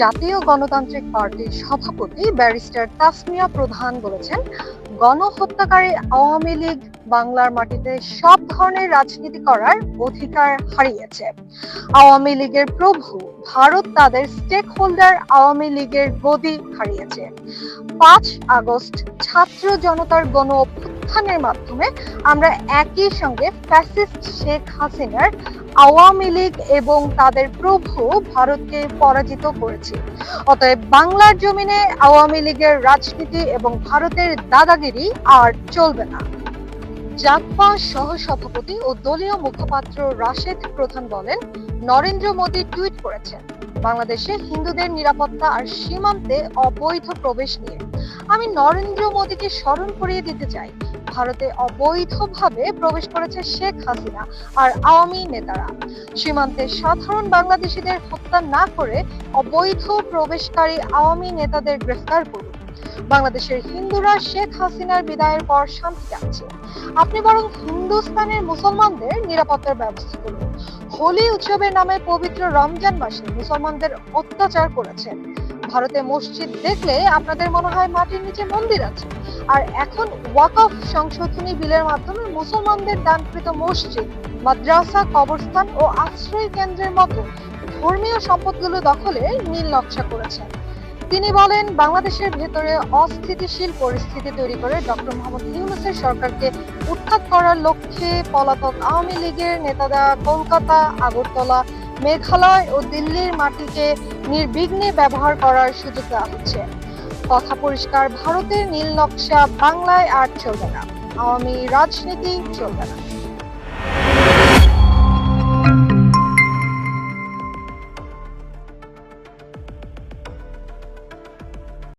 জাতীয় গণতান্ত্রিক পার্টির সভাপতি ব্যারিস্টার তাসমিয়া প্রধান বলেছেন, গণহত্যাকারী আওয়ামী লীগ বাংলার মাটিতে সব ধরনের রাজনীতি করার অধিকার হারিয়েছে। আওয়ামী লীগের প্রভু ভারত তাদের স্টেক হোল্ডার আওয়ামী লীগের গদি হারিয়েছে। 5 আগস্ট ছাত্র জনতার গণ অভ্যুত্থানের মাধ্যমে আমরা একই সঙ্গে ফ্যাসিস্ট শেখ হাসিনার আওয়ামী লীগ এবং তাদের প্রভু ভারতকে পরাজিত করেছি। অতএব বাংলার জমিনে আওয়ামী লীগের রাজনীতি এবং ভারতের দাদাগিরি আর চলবে না। জাগপা সহ সভাপতি ও দলীয় মুখপাত্র রাশেদ প্রধান বলেন, নরেন্দ্র মোদী টুইট করেছেন বাংলাদেশে হিন্দুদের নিরাপত্তা আর সীমান্তে অবৈধ প্রবেশ নিয়ে। আমি নরেন্দ্র মোদীকে স্মরণ করিয়ে দিতে চাই, ভারতে অবৈধভাবে প্রবেশ করেছে শেখ হাসিনা আর আওয়ামী নেতারা। সীমান্তে সাধারণ বাংলাদেশিদের হত্যা না করে অবৈধ প্রবেশকারী আওয়ামী নেতাদের গ্রেফতার করুন। বাংলাদেশের হিন্দুরা শেখ হাসিনার বিদায়ের পর শান্তি চাচ্ছে। আপনি বরং হিন্দুস্তানের মুসলমানদের নিরাপত্তার ব্যবস্থা করুন। হোলি উৎসবের নামে পবিত্র রমজান মাসে মুসলমানদের অত্যাচার করেছেন। ভারতে মসজিদ দেখলে আপনাদের মনে হয় মাটির নিচে মন্দির আছে, আর এখন ওয়াকফ সংশোধনী বিলের মাধ্যমে মুসলমানদের দানকৃত মসজিদ, মাদ্রাসা, কবরস্থান ও আশ্রয় কেন্দ্রের মতো ধর্মীয় সম্পদগুলো দখলে নীল নকশা করেছেন। তিনি বলেন, বাংলাদেশের ভেতরে অস্থিতিশীল পরিস্থিতি তৈরি করে ডক্টর মোহাম্মদ ইউনূসের সরকারকে উৎখাত করার লক্ষ্যে পলাতক আওয়ামী লীগের নেতারা কলকাতা, আগরতলা, মেঘালয় ও দিল্লির মাটিকে নির্বিঘ্নে ব্যবহার করার সুযোগ দেওয়া হচ্ছে। কথা পরিষ্কার, ভারতের নীল নকশা বাংলায় আর চলবে না, আওয়ামী রাজনীতি চলবে না।